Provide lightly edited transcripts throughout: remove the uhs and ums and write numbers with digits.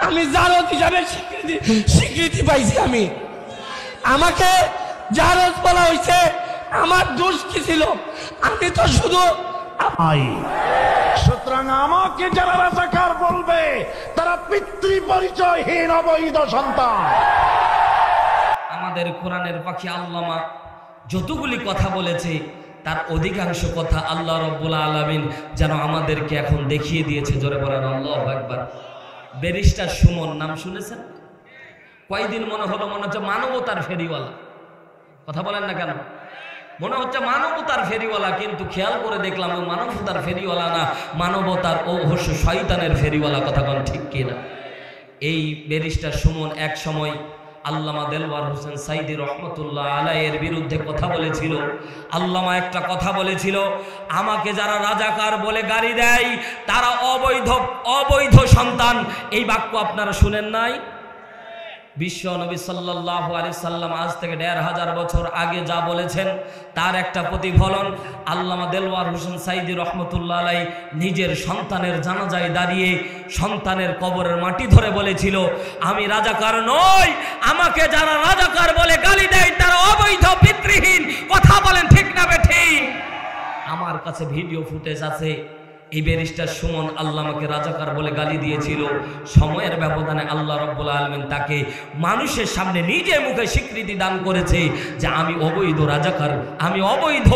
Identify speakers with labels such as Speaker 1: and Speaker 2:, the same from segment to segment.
Speaker 1: আমি জারদ হিসাবে স্বীকৃতি পাইছি। আমি আমাকে জারদ বলা হয়েছে, আমার দোষ কি ছিল? আমি তো শুধু
Speaker 2: সুতরাং আমাকে যারা রাজাকার বলবে তারা পিতৃ পরিচয়হীন অবৈধ সন্তান।
Speaker 3: আমাদের কোরআনের পাখি আল্লামা যতগুলি কথা বলেছে তার অধিকাংশ কথা আল্লাহ রাব্বুল আলামিন যেন আমাদেরকে এখন দেখিয়ে দিয়েছে। জোরে বলেন আল্লাহু আকবার। ব্যারিস্টার সুমন নাম শুনেছেন? কয়দিন মনে হচ্ছে মানবতার ফেরিওয়ালা। কথা বলেন না কেন? মনে হচ্ছে মানবতার ফেরিওয়ালা, কিন্তু খেয়াল করে দেখলাম ও মানবতার ফেরিওয়ালা না, মানবতার ও অবশ্য শয়তানের ফেরিওয়ালা। কথা বলেন ঠিক কিনা? এই ব্যারিস্টার সুমন এক সময় আল্লামা দেলওয়ার হোসেন সাইদি রহমতুল্লাহ আলাইহির বিরুদ্ধে কথা বলেছিল। আল্লামা একটা কথা বলেছিল, আমাকে যারা রাজাকার বলে গালি দেয় তারা অবৈধ সন্তান। এই বাক্য আপনারা শুনেন নাই? বিশ্ব নবী সাল্লাল্লাহু আলাইহি সাল্লাম আজ থেকে ১৫০০ বছর আগে যা বলেছেন তার একটা প্রতিফলন আল্লামা দেলওয়ার হোসেন সাইদি রহমতুল্লাহ আলাইহি নিজের সন্তানের জানাজায় দাঁড়িয়ে সন্তানের কবরের মাটি ধরে বলেছিল, আমি রাজাকার নই, আমাকে যারা রাজাকার বলে গালি দেয় তারা অবৈধ পিতৃহীন। কথা বলেন ঠিক না বেঠিক? আমার কাছে ভিডিও ফুটেজ আছে। এই ব্যারিস্টার সুমন আল্লামাকে রাজাকার বলে গালি দিয়েছিল। সময়ের ব্যবধানে আল্লাহ রাব্বুল আলামিন তাকে মানুষের সামনে নিজে মুখে স্বীকৃতি দান করেছে যে আমি অবৈধ রাজাকার, আমি অবৈধ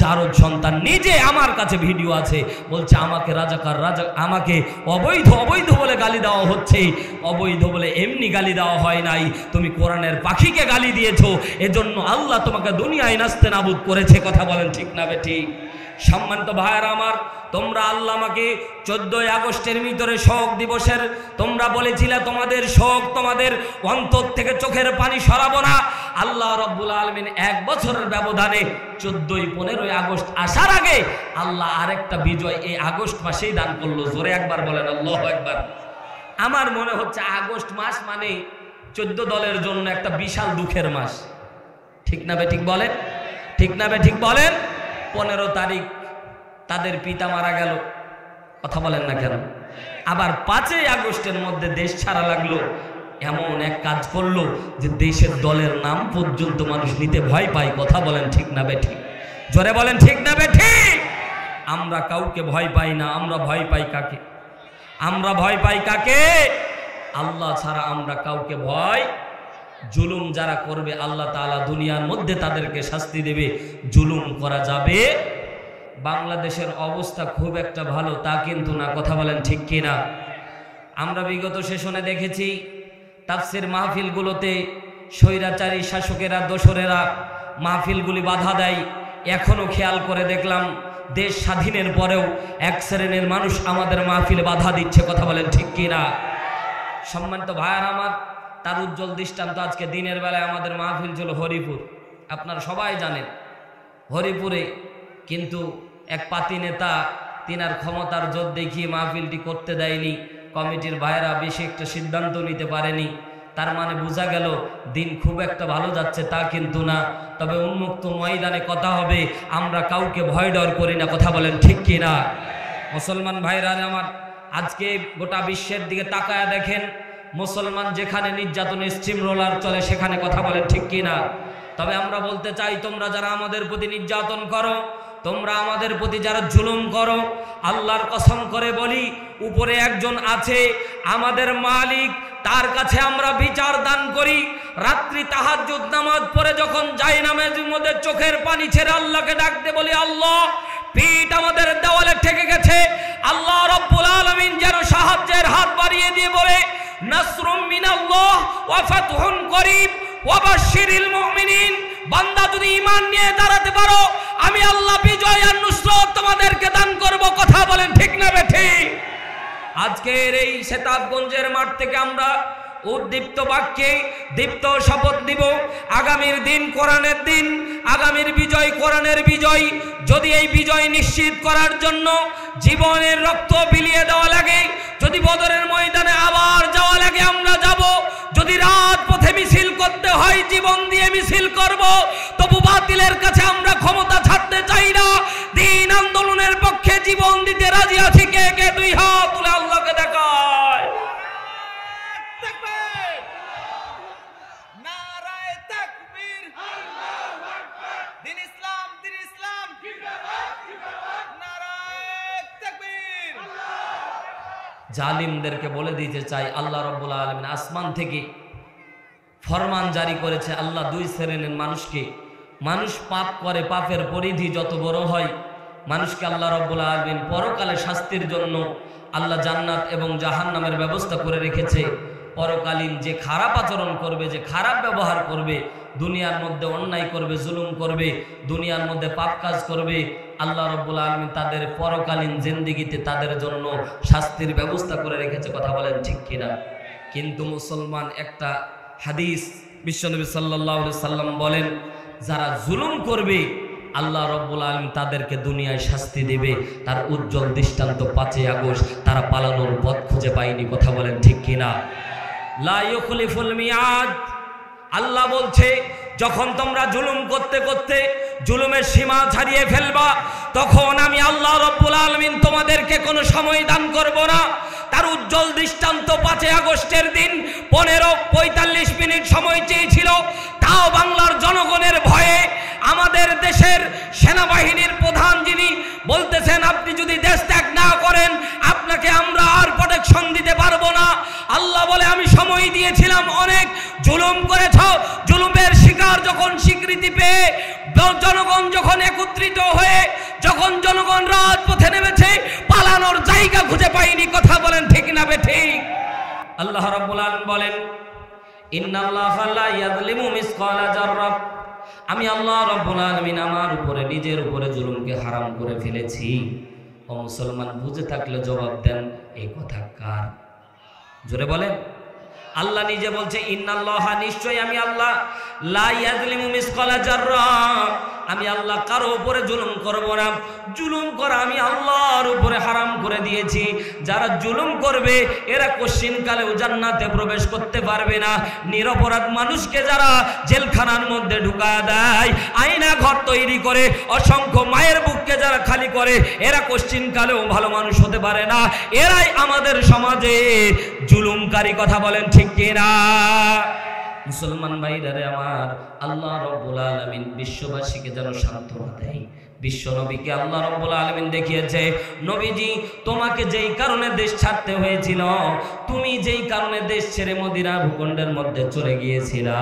Speaker 3: জারদ সন্তান। নিজে আমার কাছে ভিডিও আছে, বলছে আমাকে আমাকে অবৈধ বলে গালি দেওয়া হচ্ছে। অবৈধ বলে এমনি গালি দেওয়া হয় নাই, তুমি কোরআনের পাখিকে গালি দিয়েছো, এজন্য আল্লাহ তোমাকে দুনিয়ায় নাস্তেনাবুদ করেছে। কথা বলেন ঠিক না বেঠিক? সম্মানিত ভাইয়েরা আমার, তোমরা আল্লামাকে 14ই আগস্টের ভিতরে শোক দিবসের তোমরা বলেছিলে তোমাদের শোক, তোমাদের অন্তর থেকে চোখের পানি সরাবো না। আল্লাহ রাব্বুল আলামিন 1 বছরের ব্যবধানে 14-15 আগস্ট আসার আগে আল্লাহ আরেকটা বিজয় এই আগস্ট মাসেই দান করলো। জোরে একবার বলেন আল্লাহু আকবার। আমার মনে হচ্ছে আগস্ট মাস মানে 14 দলের জন্য একটা বিশাল দুঃখের মাস। ঠিক না বেঠিক বলেন? ঠিক না বেঠিক বলেন? 15 তারিখ তাদের পিতা মারা গেল। কথা বলেন না কেন? আবার 5ই আগস্টের মধ্যে দেশ ছাড়া লাগলো। এমন এক কাজ করলো যে দেশের দলের নাম পর্যন্ত মানুষ নিতে ভয় পায়। কথা বলেন ঠিক না বেঠিক? জোরে বলেন ঠিক না বেঠিক? আমরা কাউকে ভয় পাই না। আমরা ভয় পাই কাকে? আমরা ভয় পাই কাকে? আল্লাহ ছাড়া আমরা কাউকে ভয়। জুলুম যারা করবে আল্লাহ তাআলা দুনিয়ার মধ্যে তাদেরকে শাস্তি দেবে। জুলুম করা যাবে। বাংলাদেশের অবস্থা খুব একটা ভালো তা কিন্তু না। কথা বলেন ঠিক কিনা? আমরা বিগত সেশনে দেখেছি তাফসির মাহফিলগুলোতে স্বৈরাচারী শাসকেরা, দোসরেরা মাহফিলগুলি বাধা দেয়। এখনো খেয়াল করে দেখলাম দেশ স্বাধীনের পরেও এক শ্রেণীর মানুষ আমাদের মাহফিলে বাধা দিচ্ছে। কথা বলেন ঠিক কিনা? সম্মানিত ভাইয়ার আমার, তার উজ্জ্বল দৃষ্টান্ত আজকে দিনের বেলায় আমাদের মাহফিল ছিল হরিপুর। আপনারা সবাই জানেন হরিপুরে কিন্তু এক পাতি নেতা তিনার ক্ষমতার জোর দেখিয়ে মাহফিলটি করতে দেয়নি। কমিটির ভাইয়েরা বেশি একটা সিদ্ধান্ত নিতে পারেনি। তার মানে বোঝা গেল দিন খুব একটা ভালো যাচ্ছে তা কিন্তু না। তবে উন্মুক্ত ময়দানে কথা হবে, আমরা কাউকে ভয় ডর করি না। কথা বলেন ঠিক কিনা? মুসলমান ভাইরা আমার, আজকে গোটা বিশ্বের দিকে তাকায়া দেখেন, মুসলমান যেখানে নির্যাতনের স্টিম রোলার চলে সেখানে। কথা বলেন ঠিক কিনা? তবে আমরা বলতে চাই, তোমরা যারা আমাদের প্রতি নির্যাতন করো, তোমরা আমাদের প্রতি যারা জুলুম করো, আল্লাহর কসম করে বলি উপরে একজন আছে আমাদের মালিক, তার কাছে আমরা বিচার দান করি। রাত্রি তাহাজ্জুদ নামাজ পড়ে যখন যাই নামাজের মধ্যে চোখের পানি ছেড়ে আল্লাহকে ডাকতে বলি, আল্লাহ পিঠ আমাদের দেওয়ালে ঠেকে গেছে, আল্লাহ রাব্বুল আলামিন যেন সাহায্যের হাত বাড়িয়ে দিয়ে বলে, নাসরুম মিনাল্লাহ ওয়া ফাতহুন করিব ওয়া বাশশিরিল মুমিনিন। বান্দা যদি ঈমান নিয়ে দাঁড়াতে পারো, আমি আল্লাহ বিজয় আর নুসরত তোমাদেরকে দান করব। কথা বলেন ঠিক না বেঠিক? আজকের এই সেতাবগঞ্জের মাঠ থেকে আমরা উদ্দীপ্ত বাক্যে দীপ্ত শপথ দিব, আগামীর দিন কোরআনের দিন, আগামীর বিজয় কোরআনের বিজয়। যদি এই বিজয় নিশ্চিত করার জন্য জীবনের রক্ত বিলিয়ে দেওয়া লাগে, যদি বদরের ময়দানে আবার যাওয়া লাগে আমরা যাব, যদি রাত পথে মিছিল করতে হয় জীবন দিয়ে মিছিল করব। তবু বাতিলের কাছে আমরা ক্ষমতা ছাড়তে চাই না। দিন আন্দোলনের পক্ষে জীবন দিতে রাজি আছি। কে কে দুই হাত তুলে আল্লাহকে দেখায়? জালিমদেরকে বলে দিতে চাই, আল্লাহ রাব্বুল আলামিন আসমান থেকে ফরমান জারি করেছে। আল্লাহ দুই শ্রেণীর মানুষকে, মানুষ পাপ করে, পাপের পরিধি যত বড় হয়, মানুষকে আল্লাহ রাব্বুল আলামিন পরকালে শাস্তির জন্য আল্লাহ জান্নাত এবং জাহান্নামের ব্যবস্থা করে রেখেছে। পরকালীন যে খারাপ আচরণ করবে, যে খারাপ ব্যবহার করবে, দুনিয়ার মধ্যে অন্যায় করবে, জুলুম করবে, দুনিয়ার মধ্যে পাপ কাজ করবে, আল্লাহ রাব্বুল আলামিন তাদের পরকালীন জিন্দেগিতে তাদের জন্য শাস্তির ব্যবস্থা করে রেখেছে। কথা বলেন ঠিক কিনা? কিন্তু মুসলমান, একটা হাদিস বিশ্বনবী সাল্লাল্লাহু আলাইহি সাল্লাম বলেন, যারা জুলুম করবে আল্লাহ রাব্বুল আলামিন তাদেরকে দুনিয়ায় শাস্তি দেবে। তার উজ্জ্বল দৃষ্টান্ত 5ই আগস্ট, তারা পালানোর পথ খুঁজে পায়নি। কথা বলেন ঠিক কিনা? লা ইউখলিফুল মিয়াদ। আল্লাহ বলছে, যখন তোমরা জুলুম করতে করতে জুলুমের সীমা ছাড়িয়ে ফেলবা, তখন আমি আল্লাহ রাব্বুল আলামিন তোমাদেরকে কোনো সময় দান করব না। তার উজ্জ্বল দৃষ্টান্ত 5ই আগস্টের দিন 15:45 মিনিট সময় চেয়েছিল, তাও বাংলার জনগণের ভয়ে আমাদের দেশের সেনাবাহিনীর প্রধান যিনি বলতেছেন, আপনি যদি দেশ ত্যাগ না করেন আপনাকে আমরা আর প্রোটেকশন দিতে পারবো না। আল্লাহ বলে, আমি সময় দিয়েছিলাম, অনেক জুলুম করেছ, জুলুমের শিকার যখন স্বীকৃতি পেয়ে জনগণ যখন একত্রিত হয়ে যখন জনগণ রাজপথে নেমেছে, পালানোর জায়গা খুঁজে পায়নি। কথা বলেন ঠিক না বেঠিক? আল্লাহ রাব্বুল আলামিন বলেন, ইন্নাল্লাহা লা ইয়াযলিমু মিসকালা যাররা। আমি আল্লাহ রাব্বুল আলামিন আমার উপরে, নিজের উপরে জুলুমকে হারাম করে ফেলেছি। ও মুসলমান, বুঝে থাকলে জবাব দেন, এই কথা কার? জোরে বলেন। আল্লাহ নিজে বলছে, ইন্নাল্লাহা, নিশ্চয় আমি আল্লাহ, লা ইয়াযলিমু মিসকালা যাররা, আমি আল্লাহ কারো উপরে জুলুম করব না। জুলুম করা আমি আল্লাহর উপরে হারাম করে দিয়েছি। যারা জুলুম করবে এরা কোশ্চিনকালেও জান্নাতে প্রবেশ করতে পারবে না। নিরপরাধ মানুষকে যারা জেলখানার মধ্যে ঢুকায় দেয়, আয়না ঘর তৈরি করে অসংখ্য মায়ের বুককে যারা খালি করে, এরা কোশ্চিনকালেও ভালো মানুষ হতে পারে না। এরাই আমাদের সমাজে জুলুমকারী। কথা বলেন ঠিক কিনা? মুসলমান ভাইরা আমার, আল্লাহ রাব্বুল আলামিন বিশ্ববাসীকে যেন সান্ত্বনা দেয়। বিশ্ব নবীকে আল্লাহ রাব্বুল আলামিন দেখিয়েছে, নবীজি তোমাকে যেই কারণে দেশ ছাড়তে হয়েছিল, তুমি যেই কারণে দেশ ছেড়ে মদিনা ভূখণ্ডের মধ্যে চলে গিয়েছিলা,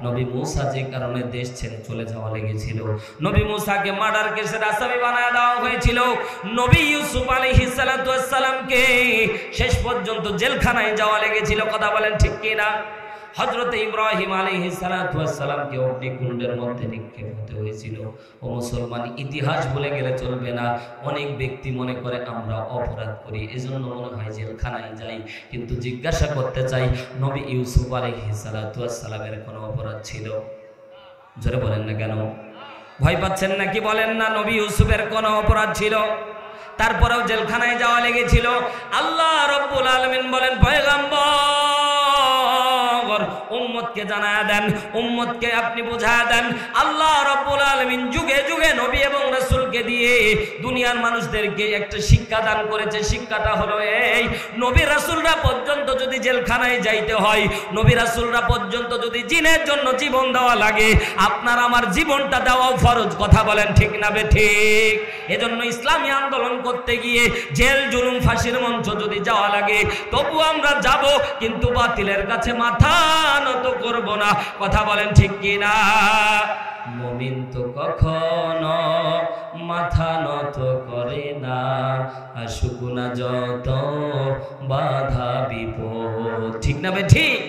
Speaker 3: নবী মূসা যে কারণে দেশ ছেড়ে চলে যাওয়া লেগেছিল, নবী মূসাকে মার্ডার কেসের আসামি বানায় দেওয়া হয়েছিল, নবী ইউসুফ আলাইহিস সালাতু ওয়াস সালামকে শেষ পর্যন্ত জেলখানায় যাওয়া লেগেছিল। কথা বলেন ঠিক কিনা? হযরত ইব্রাহিম আলাইহিস সালাতু ওয়াস সালামকে অগ্নিকুণ্ডের মধ্যে নিক্ষেপ হতে হয়েছিল। ও মুসলমান, ইতিহাস ভুলে গেলে চলবে না। অনেক ব্যক্তি মনে করে আমরা অপরাধ করি, এজন্য মনে হয় জেলখানায় যাই। কিন্তু জিজ্ঞাসা করতে চাই, নবী ইউসুফ আলাইহিস সালাতু ওয়াস সালামের কোনো অপরাধ ছিল? জোরে বলেন না কেন? ভয় পাচ্ছেন নাকি? বলেন না, নবী ইউসুফের কোনো অপরাধ ছিল? তারপরেও জেলখানায় যাওয়া লেগেছিল। আল্লাহ রাব্বুল আলামিন বলেন, পয়গম্বর উম্মতকে জানায়া দেন, উম্মতকে আপনি বুঝায়া দেন, আল্লাহ রাব্বুল আলামিন যুগে যুগে নবী এবং রাসূলকে দিয়ে দুনিয়ার মানুষদেরকে একটা শিক্ষা দান করেছে। শিক্ষাটা হলো এই, নবী রাসূলরা পর্যন্ত যদি জেলখানায় যাইতে হয়, নবী রাসূলরা পর্যন্ত যদি জিনের জন্য জীবন দেওয়া লাগে, আপনার আমার জীবনটা দেওয়াও ফরজ। কথা বলেন ঠিক না বেঠিক? এজন্য ইসলামী আন্দোলন করতে গিয়ে জেল, জুলুম, ফাঁসির মঞ্চ যদি যাওয়া লাগে, তবু আমরা যাব, কিন্তু বাতিলের কাছে মাথা নত করব না। কথা বলেন ঠিক কিনা? মুমিন তো কখনো মাথা নত করে না, আসুক না যত বাধা বিপদ। ঠিক না বেঠিক?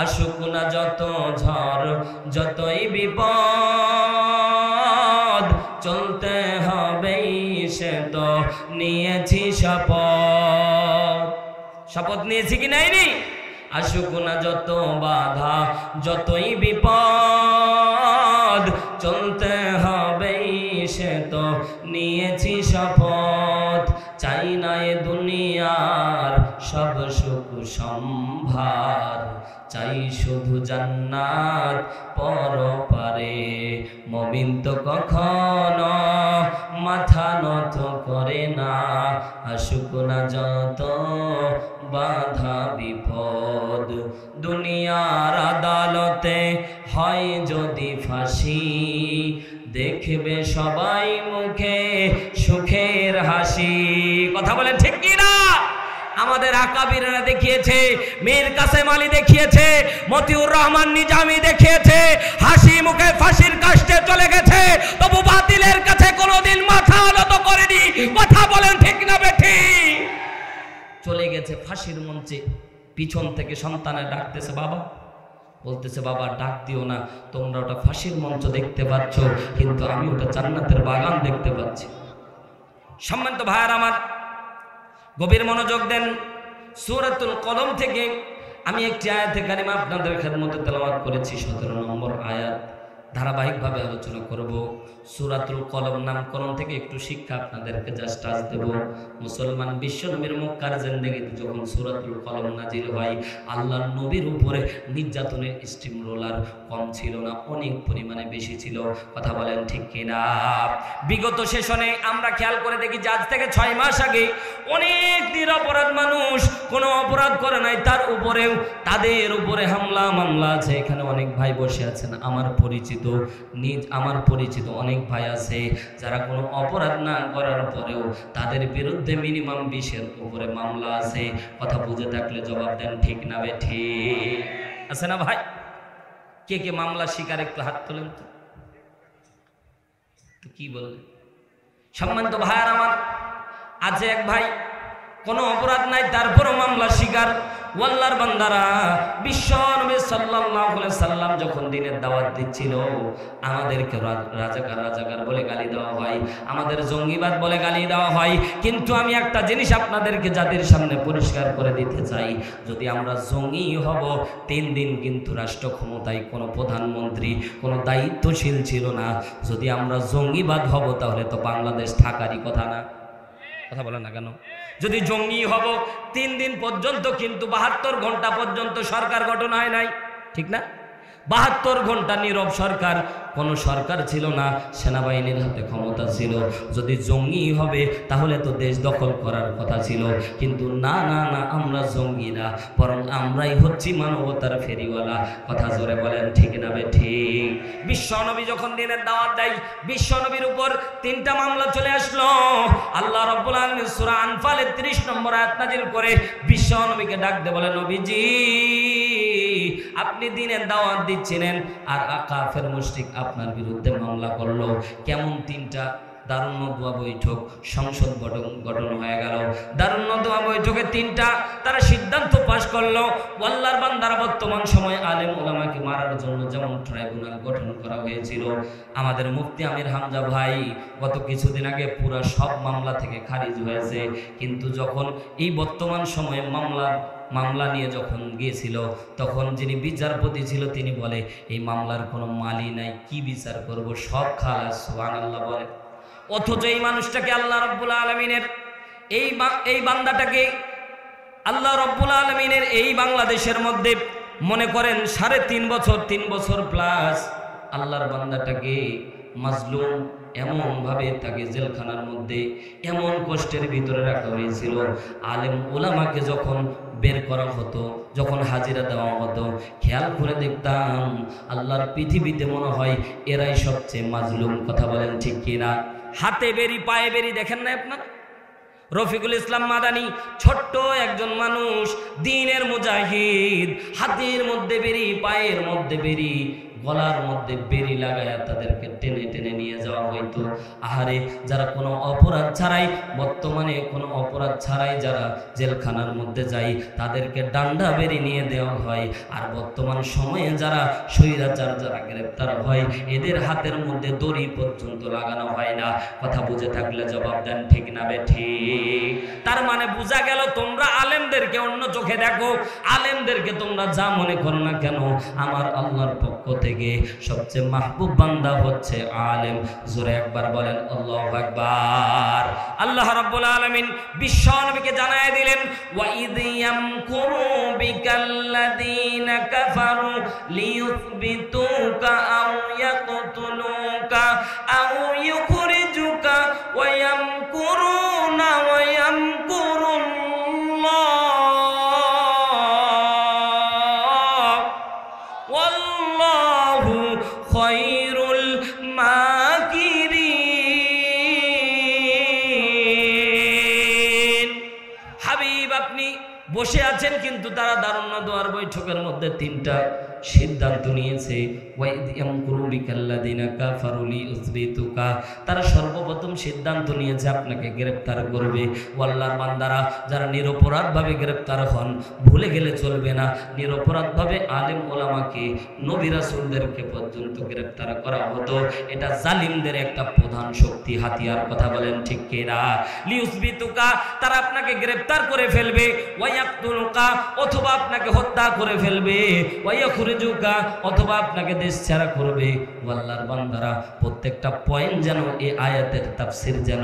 Speaker 3: আসুক না যত ঝড়, যতই বিপদ, চলতে হবেই সে তো নিয়েছি শপথ। শপথ নিয়েছি কি নাইনি? আসুক না যত বাধা, যতই বিপদ, চলতে হবেই সে তো নিয়েছি শপথ। চাই না এ দুনিয়ার সব সুখ সম্ভার, চাই শুধু জান্নাত পরপারে। মুমিন তো কখনো মাথা নত করে না, আসুক না যত বাধা বিপদ। দুনিয়ার আদালতে হয় যদি ফাঁসি, দেখবে সবাই মুখে সুখের হাসি। কথা বলেন ঠিক কি না? আমাদের আকাবিররা দেখিয়েছে, মীর কাসেম আলী দেখিয়েছে, মতিউর রহমান নিজামী দেখিয়েছে, হাসি মুখে ফাঁসির কাস্টে চলে গেছে, তবু বাতিলের কাছে কোনোদিন মাথা নত করেনি। কথা বলেন ঠিক না বেঠিক? চলে গেছে ফাঁসির মঞ্চে, পিছন থেকে সন্তানের ডাকতেছে, বাবা, বলতেছে বাবা ডাক দিও না, তোমরা ওটা ফাঁসির মঞ্চ দেখতে পাচ্ছ, কিন্তু আমি ওটা জান্নাতের বাগান দেখতে পাচ্ছি। সম্মানিত ভাইয়ার আমার, গভীর মনোযোগ দেন। সূরাতুল কলম থেকে আমি একটি আয়াতে কারিমা আপনাদের খেদমতে তেলাওয়াত করেছি, 17 নম্বর আয়াত। ধারাবাহিকভাবে আলোচনা করব। সূরাতুল কলম নামকরণ থেকে একটু শিক্ষা আপনাদেরকে জাস্ট আজ দেব। মুসলমান বিশ্ব নবীর মক্কার জিন্দেগিতে যখন সূরাতুল কলম নাজিল হয়, আল্লাহর নবীর উপরে নির্যাতনের স্টিম রোলার কম ছিল না, অনেক পরিমাণে বেশি ছিল। কথা বলেন ঠিক কিনা? বিগত সেশনে আমরা খেয়াল করে দেখি যে আজ থেকে 6 মাস আগে অনেক নিরপরাধ মানুষ কোনো অপরাধ করে নাই, তার উপরেও তাদের উপরে হামলা মামলা আছে। এখানে অনেক ভাই বসে আছেন, আমার পরিচিত অনেক ভাই আছে যারা কোনো অপরাধ না করার পরেও তাদের বিরুদ্ধে মিনিমাম 20-এর উপরে মামলা আছে। কথা বুঝে থাকলে জবাব দেন ঠিক না বেঠিক? আছে না ভাই? কে কে মামলা শিকার একটু হাত তোলেন তো কি বললেন? সম্মানিত ভাইয়ার আমার, আছে এক ভাই কোনো অপরাধ নাই তারপরও মামলা শিকার। ওয়াল্লাহর বান্দারা, বিশ্ব নবী সাল্লাল্লাহু আলাইহি সাল্লাম যখন দ্বীনের দাওয়াত দিচ্ছিল, আমাদেরকে রাজাকার বলে গালি দেওয়া হয়, আমাদের জঙ্গিবাদ বলে গালি দেওয়া হয়। কিন্তু আমি একটা জিনিস আপনাদেরকে জাতির সামনে পরিষ্কার করে দিতে চাই, যদি আমরা জঙ্গি হব, 3 দিন কিন্তু রাষ্ট্র ক্ষমতায় কোনো প্রধানমন্ত্রী কোনো দায়িত্বশীল ছিল না। যদি আমরা জঙ্গিবাদ হব তাহলে তো বাংলাদেশ থাকারই কথা না। কথা বলেন না কেন? যদি জঙ্গি হব, 3 দিন পর্যন্ত কিন্তু 72 ঘন্টা পর্যন্ত সরকার গঠন হয় নাই, ঠিক না? 72 ঘন্টা নীরব সরকার, কোনো সরকার ছিল না, সেনাবাহিনীর হাতে ক্ষমতা ছিল। যদি জঙ্গি হবে তাহলে তো দেশ দখল করার কথা ছিল, কিন্তু না না না, আমরা জঙ্গি না, বরং আমরাই হচ্ছি মানবতার ফেরিওয়ালা। কথা জোরে বলেন ঠিক না বেঠিক? বিশ্বনবী যখন দ্বীনের দাওয়াত দেয়, বিশ্বনবীর উপর 3টা মামলা চলে আসলো। আল্লাহ রাব্বুল আলামিন সূরা আনফালের 30 নম্বর আয়াত নাযিল করে বিশ্বনবীকে ডাক দিয়ে বলে, নবীজি আপনি দ্বীনের দাওয়াত দিচ্ছিলেন আর কাফের মুশরিক আপনার বিরুদ্ধে মামলা করলো। কেমন 3টা দারুণ দোয়া বৈঠক, সংসদ গঠন হয়ে গেল। দারুণ দোয়া বৈঠকে 3টা তারা সিদ্ধান্ত পাশ করলো। আল্লাহর বান্দারা, বর্তমান সময়ে আলেম ওলামাকে মারার জন্য যেমন ট্রাইব্যুনাল গঠন করা হয়েছিল, আমাদের মুফতি আমির হামজা ভাই গত কিছুদিন আগে পুরো সব মামলা থেকে খারিজ হয়েছে। কিন্তু যখন এই বর্তমান সময়ে মামলা নিয়ে যখন গিয়েছিল, তখন যিনি বিচারপতি ছিল তিনি বলে, এই মামলার কোনো মালি নাই, কি বিচার করব, সব খালাস। সুবহানাল্লাহ বলে। অথচ এই মানুষটাকে আল্লাহ রাব্বুল আলামিনের এই বান্দাটাকে আল্লাহ রাব্বুল আলামিনের এই বাংলাদেশের মধ্যে মনে করেন 3.5 বছর প্লাস আল্লাহর বান্দাটাকে মাজলুম এমনভাবে তাকে জেলখানার মধ্যে এমন কষ্টের ভিতরে রাখা হয়েছিল। আলেম ওলামাকে যখন বের করা হতো, যখন হাজিরা দেওয়া হতো, খেয়াল করে দেখতাম আল্লাহর পৃথিবীতে মনে হয় এরাই সবচেয়ে মাজলুম। কথা বলেন ঠিক কিনা? হাতে বেরি পায়ে বেরি দেখেন না আপনার? রফিকুল ইসলাম মাদানী ছোট্ট একজন মানুষ, দ্বীনের মুজাহিদ, হাতের মধ্যে বেরি, পায়ের মধ্যে বেরি, গলার মধ্যে বেরি লাগায়া তাদেরকে টেনে টেনে নিয়ে যাওয়া হইতো। আহারে, যারা কোনো অপরাধ ছাড়াই, বর্তমানে কোনো অপরাধ ছাড়াই যারা জেলখানার মধ্যে যায় তাদেরকে ডান্ডা বেরি নিয়ে দেওয়া হয়। আর বর্তমান সময়ে যারা স্বৈরাচার যারা গ্রেপ্তার হয়, এদের হাতের মধ্যে দড়ি পর্যন্ত লাগানো হয় না। কথা বুঝে থাকলে জবাব দেন ঠিক না বেঠিক? তার মানে বোঝা গেল, তোমরা আলেমদেরকে অন্য চোখে দেখো, আলেমদেরকে তোমরা যা মনে করো না কেন, আমার আল্লাহর পক্ষ থেকে সবচেয়ে মাহবুব বান্দা হচ্ছে আলেম। জোরে একবার বলেন আল্লাহু আকবার। আল্লাহ রাব্বুল আলামিন বিশ্ব নবীকে জানায় দিলেন, ওয়া ইয ইয়ামকুরু বিকাল্লাযীনা কাফারু লিয়ুথবিতুকা আও ইয়াকতুলুকা আও ইউখরিজুকা ওয়া ইয়ামকুরুনা ওয়া ইয়ামকুরুল্লাহ ওয়াল্লাহু খায়রুল মাকিরিন। হাবিব, আপনি দারুন নাদওয়ার বৈঠকের মধ্যে 3টা সিদ্ধান্ত নিয়েছে। ওয়াইদ ইয়ামকুরু বিকাল্লাযিনা কাফারু লিইউসবিতুকা, তারা সর্বপ্রথম সিদ্ধান্ত নিয়েছে আপনাকে গ্রেফতার করবে। আল্লাহর বান্দারা যারা নিরপরাধভাবে গ্রেফতার হন, ভুলে গেলে চলবে না, নিরপরাধভাবে আলেম ওলামাকে, নবী রাসূলদেরকে পর্যন্ত গ্রেফতার করা হতো। এটা জালিমদের একটা প্রধান শক্তি, হাতিয়ার। কথা বলেন ঠিক কিনা? লিইউসবিতুকা, তারা আপনাকে গ্রেফতার করে ফেলবে। ওয়ায়াকতুলুকা, অথবা আপনাকে হত্যা করে ফেলবে। ওয়ায়াখরিজুকা, অথবা আপনাকে দেশ ছাড়া করবে। আল্লাহর বান্দারা প্রত্যেকটা পয়েন্ট যেন এই আয়াতের তাফসীর যেন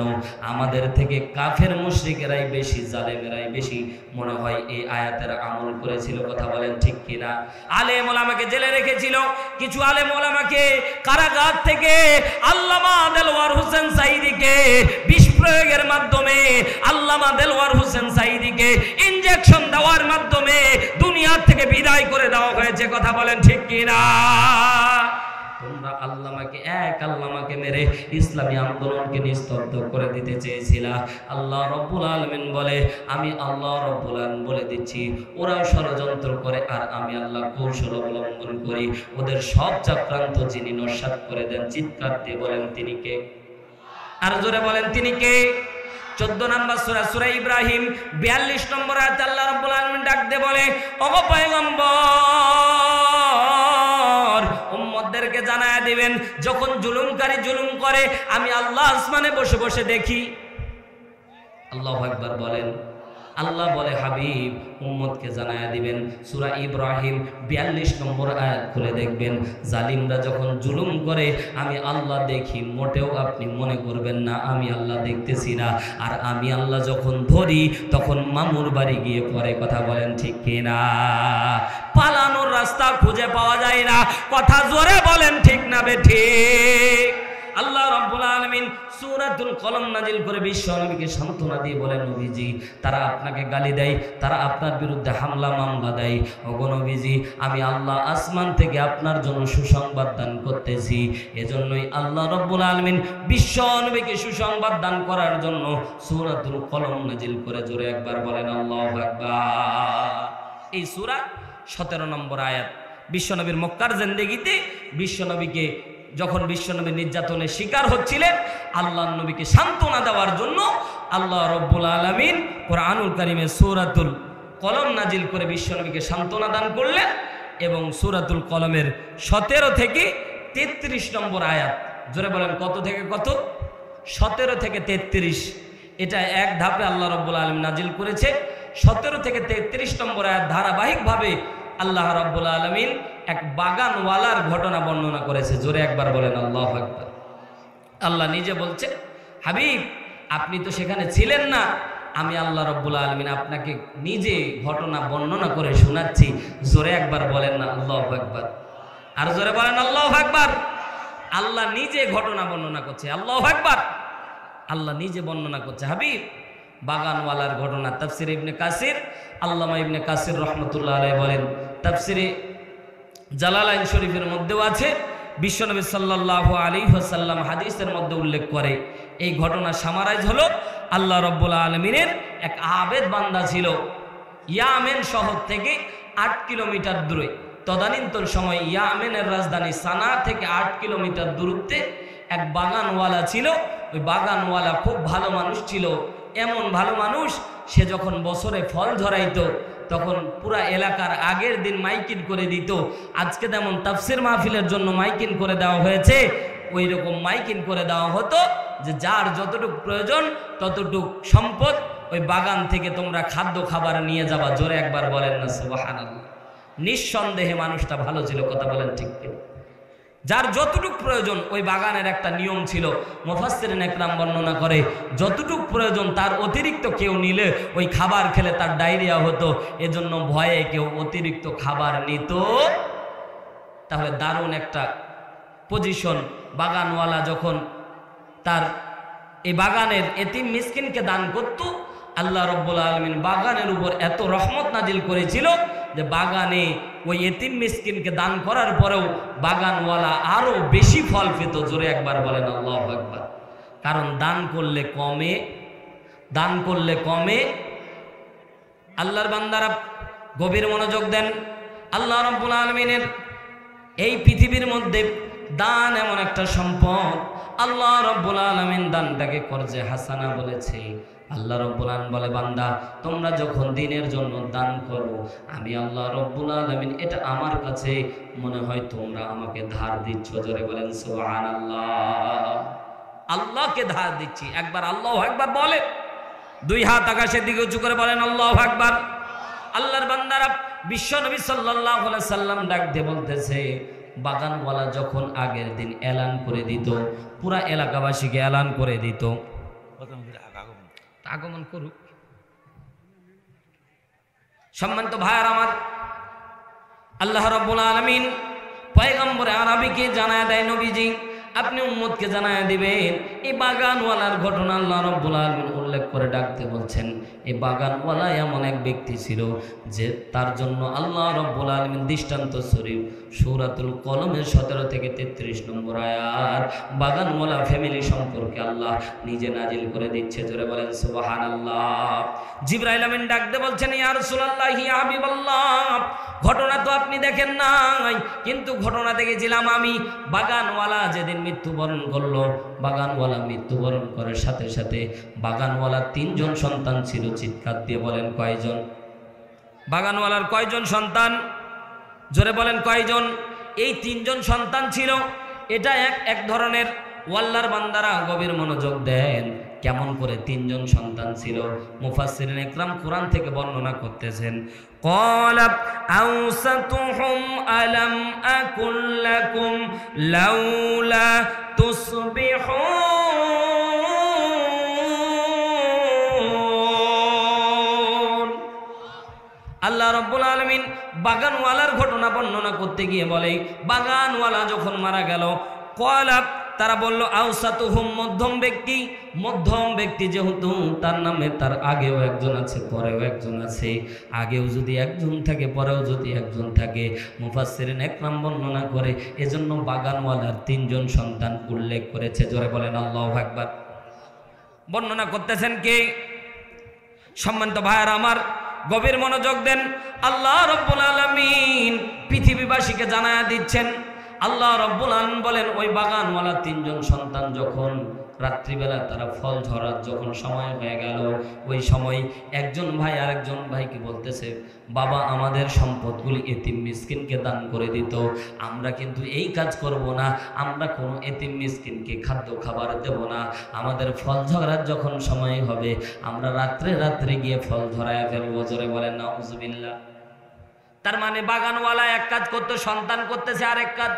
Speaker 3: আমাদের থেকে কাফের মুশরিকেরাই বেশি, জালেমেরাই বেশি মনে হয় এই আয়াতের আমল করেছিল। কথা বলেন ঠিক কিনা? আলেম ওলামাকে জেলে রেখেছিল, কিছু আলেম ওলামাকে কারাগার থেকে আল্লামা দেলওয়ার হোসেন সাঈদীকে বিষ প্রয়োগের মাধ্যমে, আল্লামা দেলওয়ার হোসেন সাঈদীকে ইনজেকশন দেওয়ার মাধ্যমে দুনিয়ার থেকে বিদায় করে দেওয়া হয়েছে। কথা বলেন ঠিক কিনা? তোমরা আল্লামাকে, এক আল্লামাকে মেরে ইসলামী আন্দোলনকে নিস্তব্ধ করে দিতে চেয়েছিলা। আল্লাহ রব্বুল আলামিন বলে, আমি আল্লাহ রব্বুল আলামিন বলে দিচ্ছি, ওরা ষড়যন্ত্র করে আর আমি আল্লাহ কৌশল অবলম্বন করি। ওদের সব চক্রান্ত যিনি নস্যাৎ করে দেন, চিৎকার দিয়ে বলেন তিনি কে? আর জোরে বলেন তিনি কে? 14 নম্বর সূরা, সূরা ইব্রাহিম 42 নম্বর আয়াতে আল্লাহ রাব্বুল আলামিন ডাক দিয়ে বলে, ওগো পয়গম্বর, উম্মতদেরকে জানায়া দিবেন, যখন জুলুমকারী জুলুম করে আমি আল্লাহ আসমানে বসে বসে দেখি। আল্লাহু আকবার বলেন। আল্লাহ বলে, হাবিব উম্মতকে জানায়া দিবেন, সূরা ইব্রাহিম 42 নম্বর আয়াত খুলে দেখবেন, জালিমরা যখন জুলুম করে আমি আল্লাহ দেখি, মোটেও আপনি মনে করবেন না আমি আল্লাহ দেখতেছি না। আর আমি আল্লাহ যখন ধরি তখন মামুর বাড়ি গিয়ে পড়ে। কথা বলেন ঠিক কিনা? পালানোর রাস্তা খুঁজে পাওয়া যায় না। কথা জোরে বলেন ঠিক না বেঠিক? আল্লাহ রাব্বুল আলামিন সূরাতুল কলম নাজিল করে বিশ্ব নবীকে সান্ত্বনা দিয়ে বলেন, নবীজি তারা আপনাকে গালি দেয়, তারা আপনার বিরুদ্ধে হামলা মামলা দেয়। ওগো নবীজি, আমি আল্লাহ আসমান থেকে আপনার জন্য সুসংবাদ দান করতেছি। এজন্যই আল্লাহ রাব্বুল আলামিন বিশ্ব নবীকে সুসংবাদ দান করার জন্য সূরাতুল কলম নাজিল করে। জোরে একবার বলেন আল্লাহু আকবার। এই সূরা 17 নম্বর আয়াত। বিশ্বনবীর মক্কার জিন্দেগিতে বিশ্বনবীকে যখন বিশ্বনবী নির্যাতনের শিকার হচ্ছিলেন, আল্লাহর নবীকে সান্ত্বনা দেওয়ার জন্য আল্লাহ রব্বুল আলামিন কোরআনুল কারীমে সূরাতুল কলম নাজিল করে বিশ্বনবীকে সান্ত্বনা দান করলেন। এবং সূরাতুল কলমের 17 থেকে 33 নম্বর আয়াত। জোরে বলেন কত থেকে কত? 17 থেকে 33। এটা এক ধাপে আল্লাহ রব্বুল আলামিন নাজিল করেছে। 17 থেকে 33 নম্বর আয়াত ধারাবাহিকভাবে আল্লাহ রাব্বুল আলামিন এক বাগানওয়ালার ঘটনা বর্ণনা করেছে। জোরে একবার বলেন আল্লাহু আকবার। আল্লাহ নিজে বলছে, হাবিব আপনি তো সেখানে ছিলেন না, আমি আল্লাহ রাব্বুল আলামিন আপনাকে নিজে ঘটনা বর্ণনা করে শোনাচ্ছি। জোরে একবার বলেন না আল্লাহু আকবার। আর জোরে বলেন আল্লাহু আকবার। আল্লাহ নিজে ঘটনা বর্ণনা করছে। আল্লাহু আকবার। আল্লাহ নিজে বর্ণনা করছে। হাবিব, বাগানওয়ালার ঘটনা। তাফসিরে ইবনে কাসির, আল্লামা ইবনে কাসির রহমতুল্লাহ আলাইহি বলেন, তাফসিরে জালালাইন শরীফের মধ্যেও আছে, বিশ্বনবী সাল্লাল্লাহু আলাইহি ওয়াসাল্লাম হাদিসের মধ্যে উল্লেখ করে। এই ঘটনা সামারাইজ হলো, আল্লাহ রাব্বুল আলামিনের এক আবেদ বান্দা ছিল ইয়ামেন শহর থেকে 8 কিলোমিটার দূরে। তদানীন্তন সময় ইয়ামেনের রাজধানী সানা থেকে 8 কিলোমিটার দূরত্বে এক বাগানওয়ালা ছিল। ওই বাগানওয়ালা খুব ভালো মানুষ ছিল। এমন ভালো মানুষ, সে যখন বছরে ফল ধরাইতো তখন পুরা এলাকার আগের দিন মাইকিং করে দিত। আজকে যেমন তাফসির মাহফিলের জন্য মাইকিং করে দেওয়া হয়েছে, ওই রকম মাইকিং করে দেওয়া হতো যে যার যতটুকু প্রয়োজন ততটুক সম্পদ ওই বাগান থেকে তোমরা খাদ্য খাবার নিয়ে যাবা। জোরে একবার বলেন না সুবহানাল্লাহ। নিঃসন্দেহে মানুষটা ভালো ছিল। কথা বলেন ঠিক কি? যার যতটুক প্রয়োজন, ওই বাগানের একটা নিয়ম ছিল, মুফাসসিরিন একরাম বর্ণনা করে যতটুক প্রয়োজন তার অতিরিক্ত কেউ নিলে ওই খাবার খেলে তার ডায়রিয়া হতো, এজন্য ভয়ে কেউ অতিরিক্ত খাবার নিত। তাহলে দারুণ একটা পজিশন। বাগানওয়ালা যখন তার এই বাগানের এতিম মিসকিনকে দান করত, আল্লাহ রাব্বুল আলামিন বাগানের উপর এত রহমত নাজিল করেছিল যে বাগানে ওই এতিম মিসকিনকে দান করার পরেও বাগানওয়ালা আরো বেশি ফল পেত। জোরে একবার বলেন আল্লাহু আকবার। কারণ দান করলে কমে, দান করলে কমে। আল্লাহর বান্দারা গভীর মনোযোগ দেন। আল্লাহ রাব্বুল আলামিনের এই পৃথিবীর মধ্যে দান এমন একটা সম্পদ, আল্লাহ রাব্বুল আলামিন দানটাকে করজে হাসানা বলেছে। আল্লাহ রাব্বুল আলামিন বলে, বান্দা তোমরা যখন দিনের জন্য দান করো, আমি আল্লাহ রাব্বুল আলামিন এটা আমার কাছে মনে হয় তোমরা আমাকে ধার দিচ্ছ। জোরে বলেন সুবহানাল্লাহ। আল্লাহকে ধার দিচ্ছি। একবার আল্লাহু আকবার বলে, দুই হাত আকাশের দিকে উঁচু করে বলেন আল্লাহু আকবার। আল্লাহর বান্দারা, বিশ্ব নবী সাল্লাল্লাহু আলাইহি সাল্লাম ডাক দিয়ে বলতেছে, বাগানওয়ালা যখন আগের দিন এলান করে দিত, পুরা এলাকাবাসীকে এলান করে দিত, আগমন করুক। সম্মানিত ভাইয়ার আমার, আল্লাহ রাব্বুল আলামিন পয়গম্বর আরবিকে জানায় দেয়, নবীজি আপনি উম্মতকে জানায় দিবেন। এই বাগানওয়ালার ঘটনা আল্লাহ রাব্বুল আলামিন উল্লেখ করে ডাকতে বলছেন, এই বাগানওয়ালা এমন এক ব্যক্তি ছিল যে তার জন্য আল্লাহ রাব্বুল আলামিন দৃষ্টান্ত স্বরূপ সূরাতুল কলমের 17 থেকে 33 নম্বর আয়াত বাগানওয়ালা ফ্যামিলি সম্পর্কে আল্লাহ নিজে নাজিল করে দিচ্ছে। জোরে বলেন সুবহানাল্লাহ। জিবরাইল আমিন ডাকতে বলছেন, ইয়া রাসূলুল্লাহ, ইয়া হাবিবাল্লাহ, ঘটনা তো আপনি দেখেন নাই, কিন্তু ঘটনা দেখেছিলাম আমি। বাগানওয়ালা যেদিন মৃত্যুবরণ করলো, বাগানওয়ালা মৃত্যুবরণ করার সাথে সাথে বাগানওয়ালার 3 জন সন্তান ছিল। চিৎকার দিয়ে বলেন কয়জন? বাগানওয়ালার কয়জন সন্তান? জোরে বলেন কয়জন? এই 3 জন সন্তান ছিল। এটা এক ধরনের, আল্লাহর বান্দারা গভীর মনোযোগ দেন, কেমন করে 3 জন সন্তান ছিল। মুফাসসিরিন ইকরাম কোরআন থেকে বর্ণনা করতেছেন, ক্বালা আওসাতুহুম আলাম আকুল লাকুম লাউলা তুসবিহুন। আল্লাহ রাব্বুল আলামিন বাগানওয়ালার ঘটনা বর্ণনা করতে গিয়ে বলে, বাগানওয়ালা যখন মারা গেল, ক্বালা তারা বলল আওসাতুহুম, মধ্যম ব্যক্তি যেহেতু তার নামে তার আগেও একজন আছে, পরেও একজন আছে। আগেও যদি একজন থাকে, পরেও যদি একজন থাকে, মুফাসসিরিন ইকরাম বর্ণনা করে এজন্য বাগানওয়ালার 3 জন সন্তান উল্লেখ করেছে। জোরে বলেন আল্লাহু আকবার। বর্ণনা করতেছেন কে? সম্মানিত ভাইয়ারা আমার, গভীর মনোযোগ দেন। আল্লাহ রাব্বুল আলামিন পৃথিবীবাসীকে জানায়া দিচ্ছেন, আল্লাহ রাব্বুল আলামিন বলেন, ওই বাগানওয়ালা 3 জন সন্তান যখন রাত্রিবেলা তারা ফল ঝরার যখন সময় হয়ে গেল, ওই সময় একজন ভাই আরেকজন ভাইকে বলতেছে, বাবা আমাদের সম্পদগুলি এতিম মিসকিনকে দান করে দিত, আমরা কিন্তু এই কাজ করব না, আমরা কোনো এতিম মিসকিনকে খাদ্য খাবার দেব না, আমাদের ফল ঝরার যখন সময় হবে আমরা রাত্রে গিয়ে ফল ঝরায় ফেলবো। জোরে বলেন নাউজুবিল্লাহ। তার মানে বাগানওয়ালা এক কাজ করতে, সন্তান করতেছে আরেক কাজ।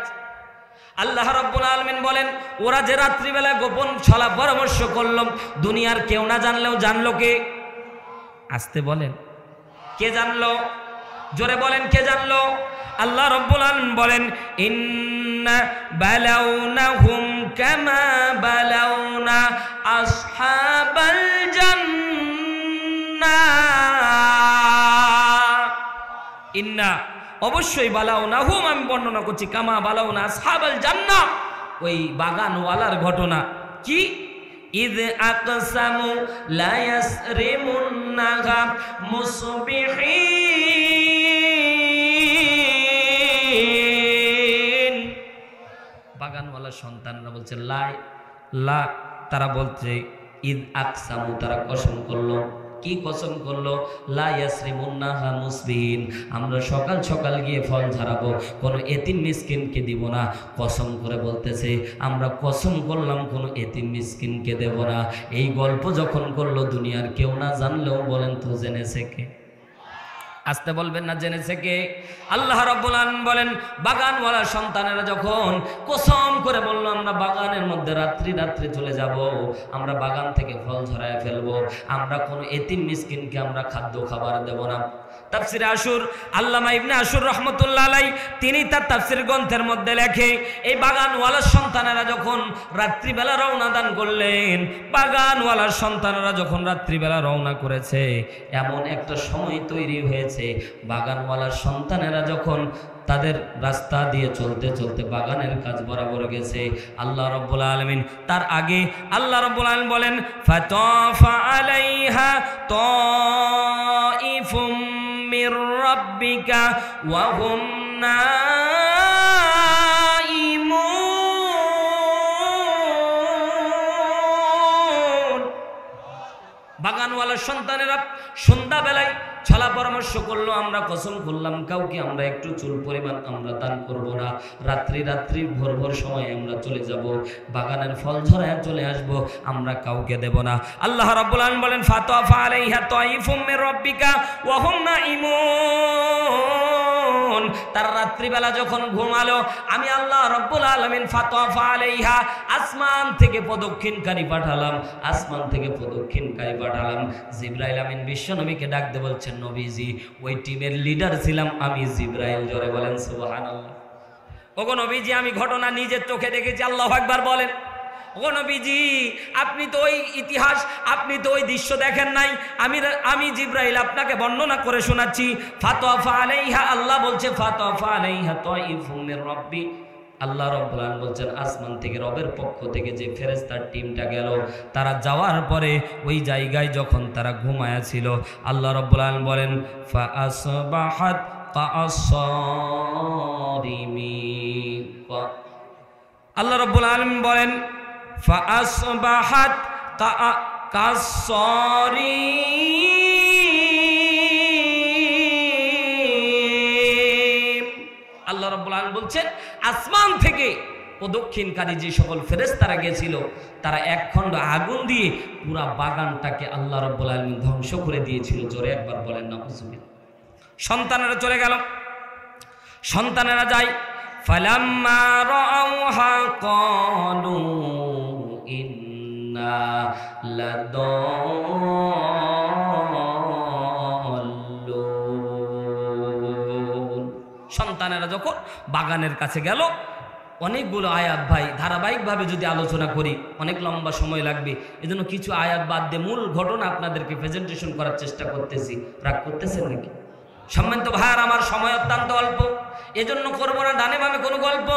Speaker 3: আল্লাহ রাব্বুল আলামিন বলেন, ওরা যে রাত্রিবেলা গোপন ছলা পরামর্শ করলো, দুনিয়ার কেউ না জানলেও জানলো কে? আসতে বলেন, কে জানলো? জোরে বলেন, কে জানলো? আল্লাহ রাব্বুল আলামিন বলেন, ইন্না বালাউনাহুম কামা বালাউনা আসহাবাল জান্নাহ। ইন্না অবশ্যই বালাউনাহুম, আমি বর্ণনা করছি, কামা বালাউনা আসহাবাল জান্নাহ, ওই বাগানওয়ালার ঘটনা। কি? ইদ আকসামু লা ইয়াসরিমুন্নাহা মুসবিহিন। বাগানওয়ালার সন্তানরা বলছে লা, তারা বলছে ইদ আকসামু, তারা কসম করলো। কি কসম করলো? লা ইয়াসরিমুন্নাহা মুসবিহিন, আমরা সকাল সকাল গিয়ে ফল ঝরাবো, কোনো এতিম মিসকিনকে দিব না। কসম করে বলতেছে, আমরা কসম করলাম কোনো এতিম মিসকিনকে দেব না। এই গল্প যখন করলো, দুনিয়ার কেউ না জানলেও বলেন তো জেনেছে কে? আসতে বলবেন না, জেনেছে কে? আল্লাহ রাব্বুল আলামিন বলেন, বাগানওয়ালার সন্তানেরা যখন কসম করে বলল, আমরা বাগানের মধ্যে রাত্রি চলে যাব, আমরা বাগান থেকে ফল ঝরায় ফেলবো, আমরা কোনো এতিম মিসকিনকে আমরা খাদ্য খাবার দেব না। তাফসিরে আশুর আল্লামা ইবনে আশুর রাহমাতুল্লাহ আলাইহি তিনি তার তাফসির গ্রন্থের মধ্যে লেখে, এই বাগানওয়ালার সন্তানেরা যখন রাত্রিবেলা রওনা দান করলেন, বাগানওয়ালার সন্তানেরা যখন রাত্রিবেলা রওনা করেছে, এমন একটা সময় তৈরি হয়েছে, বাগানওয়ালার সন্তানেরা যখন তাদের রাস্তা দিয়ে চলতে চলতে বাগানের কাজ বরাবর গেছে, আল্লাহ রাব্বুল আলামিন তার আগে আল্লাহ রাব্বুল আলামিন বলেন, ফাতাফা আলাইহা তাইফুম মির রাব্বিকা ওয়া হুম নাইমুন। বাগানওয়ালার সন্তানেরা সন্ধ্যাবেলায় ছলা পরামর্শ করলো, আমরা কসম করলাম কাউকে আমরা একটু চুল পরিমাণ আমরা দান করব না, রাত্রি ভোর ভোর সময় আমরা চলে যাব, বাগানের ফল ঝরায় চলে আসব, আমরা কাউকে দেব না। আল্লাহ রাব্বুল আলামিন বলেন ফাতাফা আলাইহা তাইফুম মির রাব্বিকা ওয়া হুম নাইমুন। তারা রাত্রিবেলা যখন ঘুমালো, আমি আল্লাহ রাব্বুল আলামিন ফাতাফা আলাইহা আসমান থেকে প্রদক্ষিণকারী পাঠালাম, আসমান থেকে প্রদক্ষিণকারী পাঠালাম। জিবরাইল আমিন বিশ্বনবীকে ডাক দিয়ে বলছেন, নবীজি ওই টিমের লিডার ছিলাম আমি জিবরাইল। জোরে বলেন সুবহানাল্লাহ। ওগো নবীজি আমি ঘটনা নিজের চোখে দেখেছি। আল্লাহু আকবার বলেন। ও নবীজি আপনি তো ওই ইতিহাস, আপনি তো ওই দৃশ্য দেখেন নাই, আমি জিবরাইল আপনাকে বর্ণনা করে শোনাচ্ছি। ফাতাফা আলাইহা, আল্লাহ বলছে ফাতাফা আলাইহা তাইফুম মির রাব্বি। আল্লাহ রাব্বুল আলামিন বলছেন আসমান থেকে রবের পক্ষ থেকে যে ফেরেশতার টিমটা গেল, তারা যাওয়ার পরে ওই জায়গায় যখন তারা ঘুমায়া ছিল, আল্লাহ রাব্বুল আলামিন বলেন ফা আসবাহাত কাসারিমিন। আল্লাহ রাব্বুল আলামিন বলেন ফা আসবাহাত কাসারিমিন। আল্লাহ রাব্বুল আলামিন বলছেন আসমান থেকে প্রদক্ষিণকারী যে সকল ফেরেশতারা গেছিল, তারা এক খণ্ড আগুন দিয়ে পুরা বাগানটাকে আল্লাহ রাব্বুল আলামিন ধ্বংস করে দিয়েছিল। জোরে একবার বলেন নাউযুবিল্লাহ। সন্তানেরা চলে গেল, সন্তানেরা যায়। ফালাম্মা রাআউহা ক্বালু ইন্না লাদাল্লুন। সন্তানেরা যখন বাগানের কাছে গেল, অনেকগুলো আয়াত ভাই ধারাবাহিকভাবে যদি আলোচনা করি অনেক লম্বা সময় লাগবে, এজন্য কিছু আয়াত বাদ দিয়ে মূল ঘটনা আপনাদেরকে প্রেজেন্টেশন করার চেষ্টা করতেছি। রাগ করতেছেন নাকি? সম্মানিত ভাইয়ার আমার সময় অত্যন্ত অল্প, এজন্য করবো না ডানে বামে কোনো গল্প।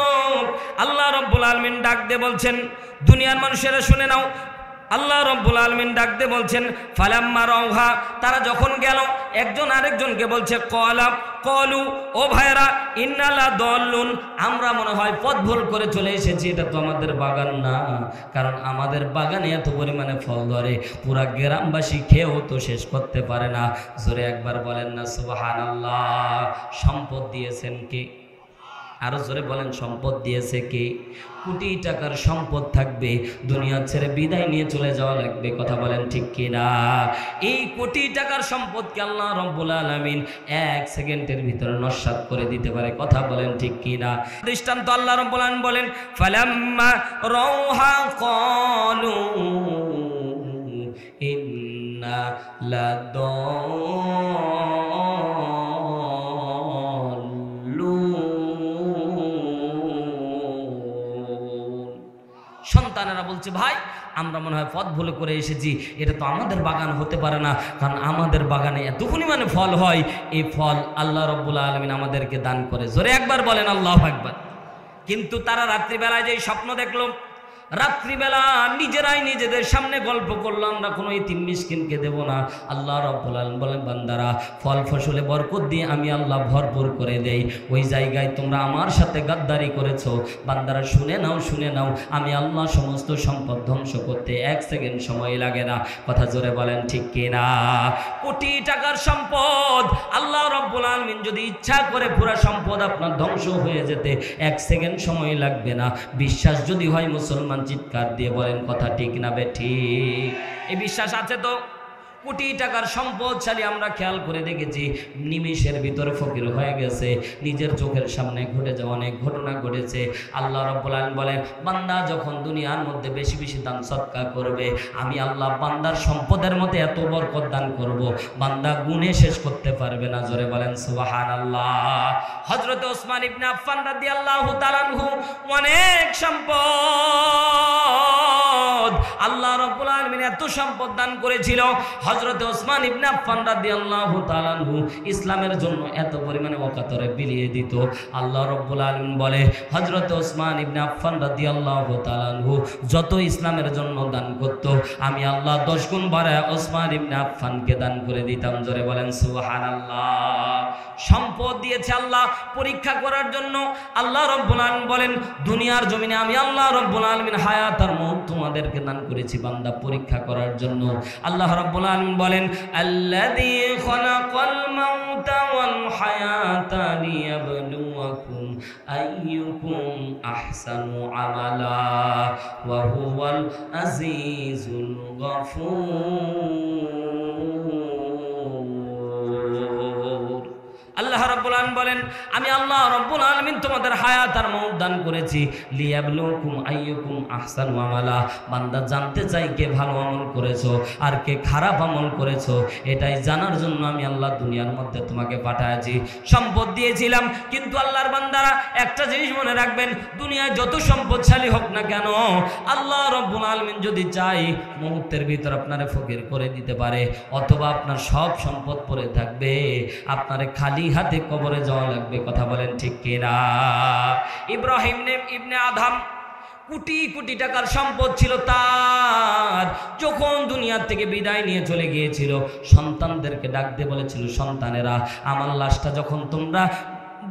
Speaker 3: আল্লাহ রাব্বুল আলামিন ডাক দিয়ে বলছেন, দুনিয়ার মানুষেরা শুনে নাও, আল্লাহ রাব্বুল আলামিন ডাক দিয়ে বলছেন ফালাম্মা রাউহা, তারা যখন গেল একজন আরেকজনকে বলছে কলু ও ভাইরা ইন্না লাদাল্লুন, আমরা মনে হয় পথ ভুল করে চলে এসেছি, এটা তো আমাদের বাগান না, কারণ আমাদের বাগানে এত পরিমাণে ফল ধরে পুরা গ্রামবাসী খেয়েও তো শেষ করতে পারে না। জোরে একবার বলেন না সুবহানাল্লাহ। সম্পদ দিয়েছেন কে? আরো জোরে বলেন সম্পদ দিয়েছে কে? কোটি টাকার সম্পদ থাকবে, দুনিয়া ছেড়ে বিদায় নিয়ে চলে যাওয়া লাগবে, কথা বলেন ঠিক কিনা? এই কোটি টাকার সম্পদকে আল্লাহ রাব্বুল আলামিন 1 সেকেন্ডের ভিতরে নস্যাৎ করে দিতে পারে, কথা বলেন ঠিক কিনা? দৃষ্টান্ত আল্লাহ রাব্বুল আলামিন বলেন ফালাম্মা রাউহা ক্বালু ইন্না সন্তানেরা বলছে ভাই আমরা মনে হয় পথ ভুল করে এসেছি, এটা তো আমাদের বাগান হতে পারে না, কারণ আমাদের বাগানে এত পরিমাণে ফল হয়, এই ফল আল্লাহ রাব্বুল আলামিন আমাদেরকে দান করে। জোরে একবার বলেন আল্লাহু আকবার। কিন্তু তারা রাত্রিবেলায় যে স্বপ্ন দেখলো, রাত্রিবেলা নিজেরাই নিজেদের সামনে গল্প করলো আমরা কোনো ইতিম মিসকিনকে দেব না। আল্লাহ রাব্বুল আলামিন বলেন বান্দারা ফল ফসলে বরকত দিয়ে আমি আল্লাহ ভরপুর করে দেই, ওই জায়গায় তোমরা আমার সাথে গাদ্দারি করেছো। বান্দারা শুনে নাও, আমি আল্লাহ সমস্ত সম্পদ ধ্বংস করতে 1 সেকেন্ড সময় লাগে না, কথা জোরে বলেন ঠিক কিনা? কোটি টাকার সম্পদ আল্লাহ রাব্বুল আলামিন যদি ইচ্ছা করে পুরা সম্পদ আপনার ধ্বংস হয়ে যেতে 1 সেকেন্ড সময় লাগবে না। বিশ্বাস যদি হয় মুসলমান চিৎকার দিয়ে বলেন কথা ঠিক না বেঠিক? এই বিশ্বাস আছে তো? কোটি টাকার সম্পদশালী আমরা খেয়াল করে দেখেছি নিমেষের ভিতরে ফকির হয়ে গেছে, নিজের চোখের সামনে ঘটে যাওয়া অনেক ঘটনা ঘটেছে। আল্লাহ রাব্বুল আলামিন বলেন বান্দা যখন দুনিয়ার মধ্যে বেশি বেশি দান সদকা করবে, আমি আল্লাহ বান্দার সম্পদের মধ্যে এত বরকত দান করব বান্দা গুণে শেষ করতে পারবে না। জোরে বলেন সুবহানাল্লাহ। হযরত ওসমান ইবনে আফফান রাদিয়াল্লাহু তাআলা আনহু অনেক সম্পদ, আল্লাহ রাব্বুল আলামিন এত সম্পদ দান করেছিল। হযরত ওসমান ইবনে আফফান রাদিয়াল্লাহু তাআলা আনহু ইসলামের জন্য এত পরিমাণে ওকাতরে বিলিয়ে দিত। আল্লাহ রাব্বুল আলামিন বলে হযরত ওসমান ইবনে আফফান রাদিয়াল্লাহু তাআলা আনহু যত ইসলামের জন্য দান করত, আমি আল্লাহ 10 গুণ বাড়ায় ওসমান ইবনে আফফানকে দান করে দিতাম। জোরে বলেন সুবহানাল্লাহ। সম্পদ দিয়েছে আল্লাহ পরীক্ষা করার জন্য। আল্লাহ রাব্বুল আলামিন বলেন দুনিয়ার জমিনে আমি আল্লাহ রাব্বুল আলামিন হায়াত আর মউত তোমাদেরকে দান করেছি বান্দা পরীক্ষা করার জন্য। আল্লাহ রাব্বুল আলামিন বলেন আল্লাযী খালাকাল মাউতা ওয়াল হায়াতা লিয়াবলুয়াকুম আইয়ুকুম আহসানু আমালা ওয়া হুয়াল আজিজুল গফুর। আল্লাহ রাব্বুল আলামিন বলেন আমি আল্লাহ রাব্বুল আলামিন তোমাদের হায়াত আর মউত দান করেছি লিয়াবলুকুম আইয়ুকুম আহসানু আমালা। বান্দা জানতে চাই কে ভালো আমল করেছো আর কে খারাপ আমল করেছো, এটাই জানার জন্য আমি আল্লাহ দুনিয়ার মধ্যে তোমাকে পাঠাইছি। সম্পদ দিয়েছিলাম, কিন্তু আল্লাহর বান্দারা একটা জিনিস মনে রাখবেন, দুনিয়ায় যত সম্পদশালী হোক না কেন আল্লাহ রাব্বুল আলামিন যদি চাই মুহূর্তের ভিতর আপনারে ফকির করে দিতে পারে, অথবা আপনার সব সম্পদ পড়ে থাকবে, আপনারে খালি হাতে কবরে যাওয়া লাগবে। কথা বলেন ঠিক কিনা? ইব্রাহিম ইবনে আদম কোটি কোটি টাকার সম্পদ ছিল তার। যখন দুনিয়া থেকে বিদায় নিয়ে চলে গিয়েছিল সন্তানদেরকে ডাক দিয়ে বলেছিল, সন্তানেরা আমার লাশটা যখন তোমরা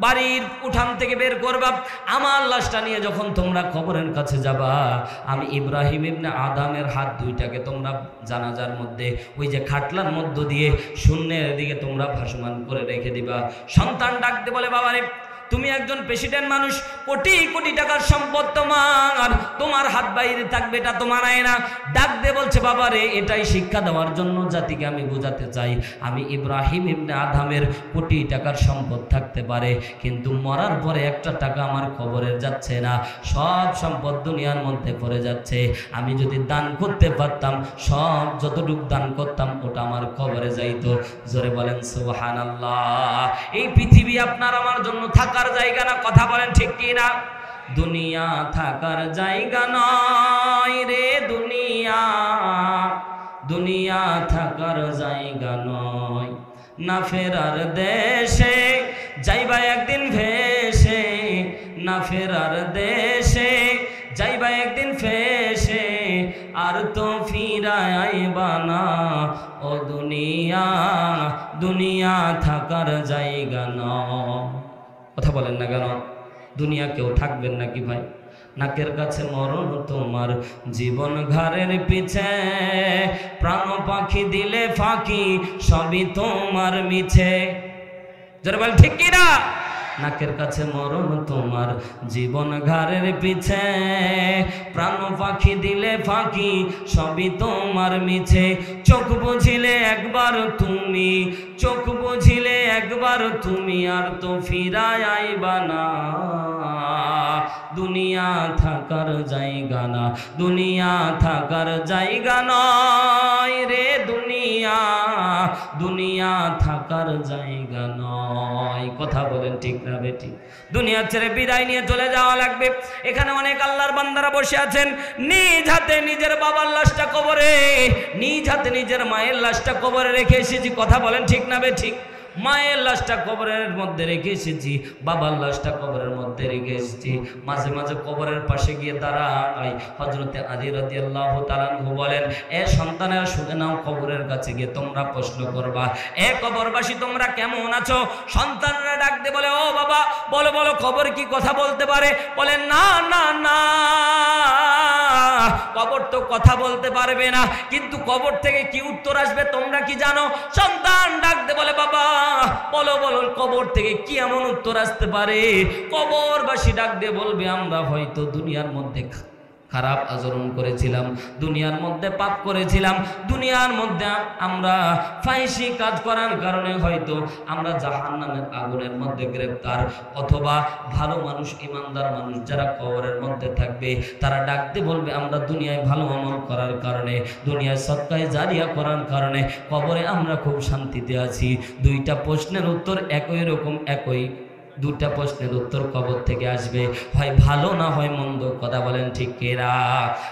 Speaker 3: বাড়ির উঠান থেকে বের করবা, আমার লাশটা নিয়ে যখন তোমরা কবরের কাছে যাবা, আমি ইব্রাহিম ইবনে আদমের হাত দুইটাকে তোমরা জানাজার মধ্যে ওই যে খাটলার মধ্য দিয়ে শূন্যের দিকে তোমরা ভাসমান করে রেখে দিবা। সন্তান ডাকতে বলে বাবারে তুমি একজন প্রেসিডেন্ট মানুষ, কোটি কোটি টাকার সম্পদ তোমার, তোমার হাত বাইরে থাকবে, এটা তোমার আয়না। ডাক দিয়ে বলছে বাবারে এটাই শিক্ষা দেওয়ার জন্য জাতিকে আমি বোঝাতে চাই, আমি ইব্রাহিম ইবনে আদমের কোটি টাকার সম্পদ থাকতে পারে, কিন্তু মরার পরে একটা টাকা আমার কবরে যাচ্ছে না, সব সম্পদ দুনিয়ার মধ্যে পড়ে যাচ্ছে। আমি যদি দান করতে পারতাম, সব যতটুকু দান করতাম ওটা আমার কবরে যাইতো। জোরে বলেন সুবহানাল্লাহ। এই পৃথিবী আপনার আমার জন্য থাকার জায়গা না। কথা বলেন ঠিক কি না? দুনিয়া থাকার জায়গা নয় রে দুনিয়া, দুনিয়া থাকার জায়গা নয়, না ফেরার দেশে যাইবা একদিন ভেসে, না ফেরার দেশে যাইবা একদিন ফেসে, আর তো ফিরায় আইবা না ও দুনিয়া, দুনিয়া থাকার জায়গা নয়। কথা বলেন না কেন? দুনিয়া কেউ থাকবেন নাকি ভাই? নাকের কাছে মরণ তোমার, জীবন ঘাড়ের পিছে, প্রাণ পাখি দিলে ফাঁকি, সবই তোমার মিছে। যারা বল ঠিক কিনা? নাকের কাছে মরণ তোমার, জীবন ঘাড়ের পিছে, প্রাণ পাখি দিলে ফাঁকি, সবই তোমার মিছে। চোখ বুঝিলে একবার তুমি, চোখ বুঝিলে একবার তুমি, আর তো ফিরায় আইবা না, দুনিয়া থাকার জায়গা না, দুনিয়া থাকার জায়গা নয় রে দুনিয়া, দুনিয়া থাকার জায়গা নয়। কথা বলেন ঠিক না বেটি? দুনিয়া ছেড়ে বিদায় নিয়ে চলে যাওয়া লাগবে। এখানে অনেক আল্লাহর বান্দারা বসে আছেন, নিজ হাতে নিজের বাবার লাশটা কবরে, নিজ হাতে নিজের মায়ের লাশটা কবরে রেখে এসেছি। কথা বলেন ঠিক না বেটি? মায়ের লাশটা কবরের মধ্যে রেখে এসেছি, বাবার লাশটা কবরের মধ্যে রেখে এসেছি। মাঝে মাঝে কবরের পাশে গিয়ে দাঁড়াই। হযরতে আলী রাদিয়াল্লাহু তাআলা আনহু বলেন, এ সন্তানেরা শুনে নাও, কবরের কাছে গিয়ে তোমরা প্রশ্ন করবা, এ কবরবাসী তোমরা কেমন আছো? সন্তানরা ডাক দিয়ে বলে, ও বাবা বলো বলো, কবর কি কথা বলতে পারে? বলে না না না, কবর তো কথা বলতে পারবে না, কিন্তু কবর থেকে কি উত্তর আসবে তোমরা কি জানো? সন্তান ডাক দিয়ে বলে, বাবা বলো বলো, কবর থেকে কি এমন উত্তর আসতে পারে? কবরবাসী ডাক দিয়ে বলবে, আমরা হয়তো দুনিয়ার মধ্যে খারাপ আচরণ করেছিলাম, দুনিয়ার মধ্যে পাপ করেছিলাম, দুনিয়ার মধ্যে আমরা ফাহিশি কাজ করার কারণে হয়তো আমরা জাহান্নামের আগুনের মধ্যে গ্রেফতার। অথবা ভালো মানুষ, ইমানদার মানুষ যারা কবরের মধ্যে থাকবে, তারা ডাকতে বলবে, আমরা দুনিয়ায় ভালো আমল করার কারণে, দুনিয়ায় সদকায়ে জারিয়া করার কারণে কবরে আমরা খুব শান্তিতে আছি। দুইটা প্রশ্নের উত্তর একই রকম, একই দুটা প্রশ্নের উত্তর কবর থেকে আসবে, হয় ভালো না হয় মন্দ। কথা বলেন ঠিক কিনা?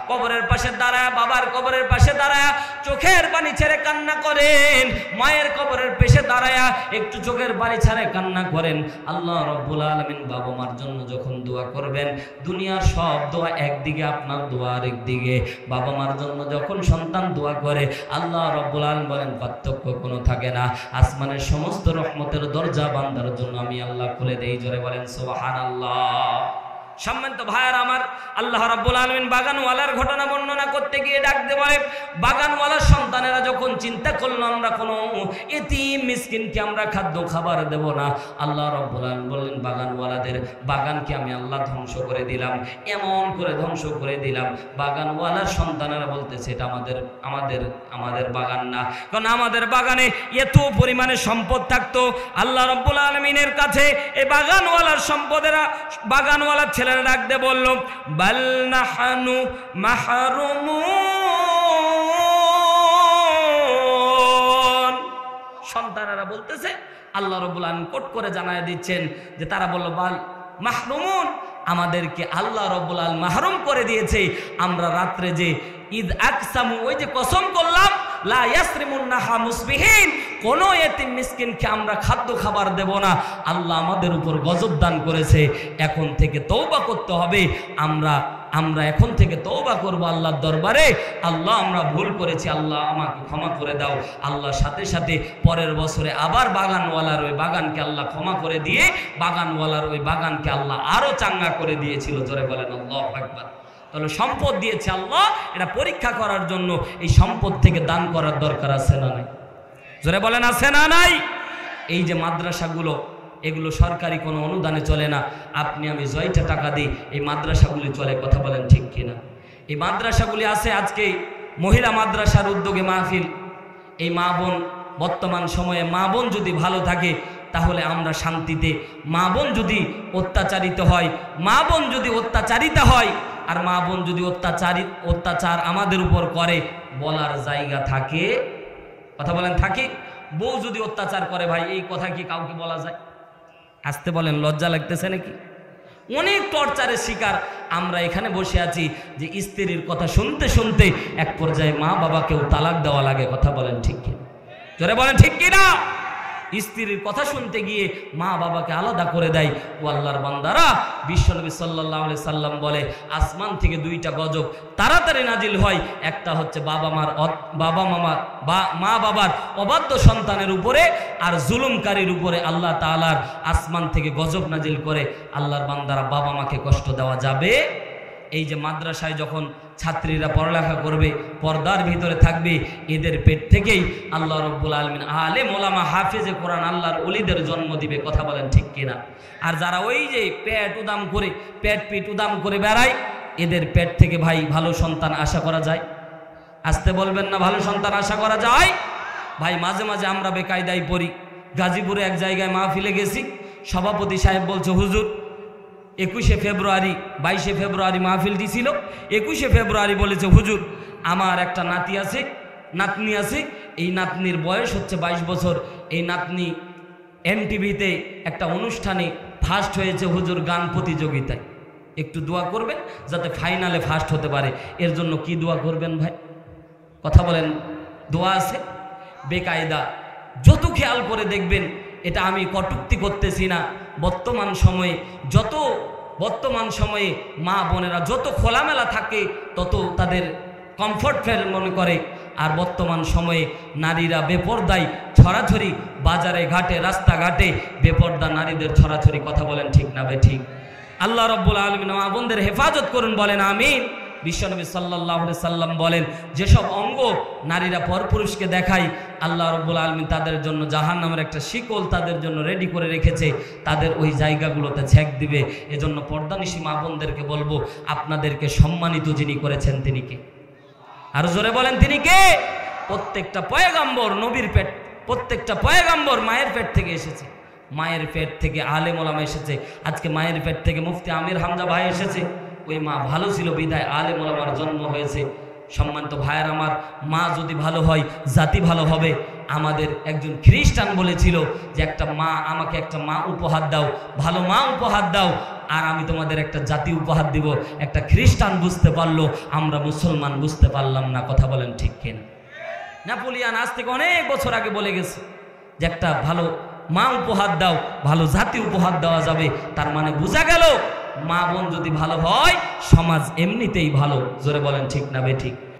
Speaker 3: কবরের পাশে দাঁড়ায়, বাবার কবরের পাশে দাঁড়ায় চোখের পানি ছেড়ে কান্না করেন, মায়ের কবরের পাশে দাঁড়ায় একটু চোখের পানি ছেড়ে কান্না করেন। আল্লাহ রাব্বুল আলামিন বাবা মার জন্য যখন দোয়া করবেন, দুনিয়ার সব দোয়া একদিকে, আপনার দোয়া আরেকদিকে। বাবা মার জন্য যখন সন্তান দোয়া করে, আল্লাহ রাব্বুল আলামিন বলেন পার্থক্য কোনো থাকে না। আসমানের সমস্ত রহমতের দরজা বান্দার জন্য আমি আল্লাহ খুলে দেই। জোরে বলেন সুবহানাল্লাহ। সম্মানিত ভাইয়ার আমার, আল্লাহ রাব্বুল আলামিন বাগানওয়ালার ঘটনা বর্ণনা করতে গিয়ে ডাকতে বলে, বাগানওয়ালার সন্তানেরা যখন চিন্তা করলো আমরা কোনো এতিম মিসকিনকে আমরা খাদ্য খাবার দেব না, আল্লাহ রাব্বুল আলামিন বললেন বাগানওয়ালাদের বাগানকে আমি আল্লাহ ধ্বংস করে দিলাম, এমন করে ধ্বংস করে দিলাম। বাগানওয়ালার সন্তানেরা বলতেছে এটা আমাদের বাগান না, কারণ আমাদের বাগানে এত পরিমাণে সম্পদ থাকতো। আল্লাহ রাব্বুল আলামিনের কাছে এই বাগানওয়ালার সম্পদেরা, বাগানওয়ালার ছেলেরা ডাকতে বলল বাল নাহানু মাহরুমুন। সন্তানেরা বলতেছে, আল্লাহ রাব্বুল আলামিন কোট করে জানায় দিচ্ছেন যে তারা বলল বাল মাহরুমুন, আমাদেরকে আল্লাহ রাব্বুল আলামিন মাহরুম করে দিয়েছে। আমরা রাত্রে যে ঈদ আকসামু, ওই যে কসম করলাম লা ইয়াসরিমুন্নাহা মুসবিহিন, কোনো এতিম মিসকিনকে আমরা খাদ্য খাবার দেব না, আল্লাহ আমাদের উপর গজব দান করেছে। এখন থেকে তওবা করতে হবে। আমরা এখন থেকে তওবা করব আল্লাহর দরবারে, আল্লাহ আমরা ভুল করেছি, আল্লাহ আমাকে ক্ষমা করে দাও। আল্লাহর সাথে সাথে পরের বছরে আবার বাগানওয়ালার ওই বাগানকে আল্লাহ ক্ষমা করে দিয়ে বাগানওয়ালার ওই বাগানকে আল্লাহ আরো চাঙ্গা করে দিয়েছিল। জোরে বলেন আল্লাহু আকবার। তাহলে সম্পদ দিয়েছে আল্লাহ, এটা পরীক্ষা করার জন্য। এই সম্পদ থেকে দান করার দরকার আছে না নাই? জোরে বলেন আছে না নাই? এই যে মাদ্রাসাগুলো, এগুলো সরকারি কোনো অনুদানে চলে না, আপনি আমি জয়টা টাকা দিই এই মাদ্রাসাগুলি চলে। কথা বলেন ঠিক কিনা? এই মাদ্রাসাগুলি আছে আজকে মহিলা মাদ্রাসার উদ্যোগে মাহফিল। এই মা বোন, বর্তমান সময়ে মা বোন যদি ভালো থাকে তাহলে আমরা শান্তিতে, মা বোন যদি অত্যাচারিত হয়, মা বোন যদি অত্যাচারিতা হয়, আর মা বোন যদি অত্যাচার আমাদের উপর করে, বলার জায়গা থাকে? কথা বলেন থাকে? বউ যদি অত্যাচার করে, ভাই এই কথা কি কাউকে বলা যায়? আসতে বলেন, লজ্জা লাগতেছে নাকি? অনেক টর্চারের শিকার আমরা এখানে বসে আছি যে স্ত্রীর কথা শুনতে শুনতে এক পর্যায়ে মা বাবাকেও তালাক দেওয়া লাগে। কথা বলেন ঠিক কি? জোরে বলেন ঠিক কি না? স্ত্রীর কথা শুনতে গিয়ে মা বাবাকে আলাদা করে দেয়। ও আল্লাহর বান্দারা, বিশ্বনবী সাল্লাল্লাহু আলাইহি সাল্লাম বলে আসমান থেকে দুইটা গজব তাড়াতাড়ি নাজিল হয়। একটা হচ্ছে মা বাবার অবাধ্য সন্তানের উপরে, আর জুলুমকারীর উপরে আল্লাহ তাআলার আসমান থেকে গজব নাজিল করে। আল্লাহর বান্দারা, বাবা মাকে কষ্ট দেওয়া যাবে? এই যে মাদ্রাসায় যখন ছাত্রীরা পড়ালেখা করবে, পর্দার ভিতরে থাকবে, এদের পেট থেকেই আল্লাহ রাব্বুল আলামিন আলেম ওলামা হাফেজে কোরআন আল্লাহর ওলিদের জন্ম দিবে। কথা বলেন ঠিক কিনা? আর যারা ওই যে পেট পিট উদাম করে বেড়ায়, এদের পেট থেকে ভাই ভালো সন্তান আশা করা যায়? আসতে বলবেন না, ভালো সন্তান আশা করা যায়? ভাই মাঝে মাঝে আমরা বেকায়দায় পড়ি। গাজীপুরে এক জায়গায় মাহফিলে গেছি, সভাপতি সাহেব বলছে হুজুর 21শে ফেব্রুয়ারি 22শে ফেব্রুয়ারি মাহফিলটি ছিল। 21শে ফেব্রুয়ারি বলেছে হুজুর আমার একটা নাতনি আছে, এই নাতনির বয়স হচ্ছে 22 বছর। এই নাতনি এনটিভিতে একটা অনুষ্ঠানে ফার্স্ট হয়েছে হুজুর গান প্রতিযোগিতায়। একটু দোয়া করবেন যাতে ফাইনালে ফার্স্ট হতে পারে। এর জন্য কি দোয়া করবেন ভাই? কথা বলেন, দোয়া আছে? বেকায়দা। যত খেয়াল করে দেখবেন, এটা আমি কটূক্তি করতেছি না, বর্তমান সময়ে মা বোনেরা যত খোলামেলা থাকে তত তাদের কমফর্ট ফিল মনে করে। আর বর্তমান সময়ে নারীরা বেপরদায় ছড়াছড়ি, বাজারে ঘাটে রাস্তাঘাটে বেপরদা নারীদের ছড়াছড়ি। কথা বলেন ঠিক না বে ঠিক? আল্লাহ রাব্বুল আলামিন মা বোনদের হেফাজত করুন, বলেন আমিন। বিশ্বনবী সাল্লাল্লাহু আলাইহি সাল্লাম বলেন, যেসব অঙ্গ নারীরা পরপুরুষকে দেখায়, আল্লাহ রাব্বুল আলামিন তাদের জন্য জাহান্নামের একটা শিকল তাদের জন্য রেডি করে রেখেছে, তাদের ওই জায়গাগুলোতে ছেক দিবে। এজন্য পর্দানিশী মা বোনদেরকে বলবো, আপনাদেরকে সম্মানিত যিনি করেছেন তিনি কে? আর জোরে বলেন তিনি কে? প্রত্যেকটা পয়গাম্বর নবীর পেট, প্রত্যেকটা পয়গাম্বর মায়ের পেট থেকে এসেছে। মায়ের পেট থেকে আলেম ওলামা এসেছে। আজকে মায়ের পেট থেকে মুফতি আমির হামজা ভাই এসেছে। ওই মা ভালো ছিল বিধায় আলেম ওলামার জন্ম হয়েছে। সম্মানিত ভাইয়ের আমার, মা যদি ভালো হয় জাতি ভালো হবে। আমাদের একজন খ্রিস্টান বলেছিল যে একটা মা, আমাকে একটা মা উপহার দাও, ভালো মা উপহার দাও, আর আমি তোমাদের একটা জাতি উপহার দিব। একটা খ্রিস্টান বুঝতে পারলো, আমরা মুসলমান বুঝতে পারলাম না। কথা বলেন ঠিক কিনা? নেপোলিয়ান আজ থেকে অনেক বছর আগে বলে গেছে যে একটা ভালো মা উপহার দাও, ভালো জাতি উপহার দেওয়া যাবে। তার মানে বোঝা গেল মা বোন যদি ভালো হয় সমাজ এমনিতেই ভালো। জোরে বলেন ঠিক না বেঠিক?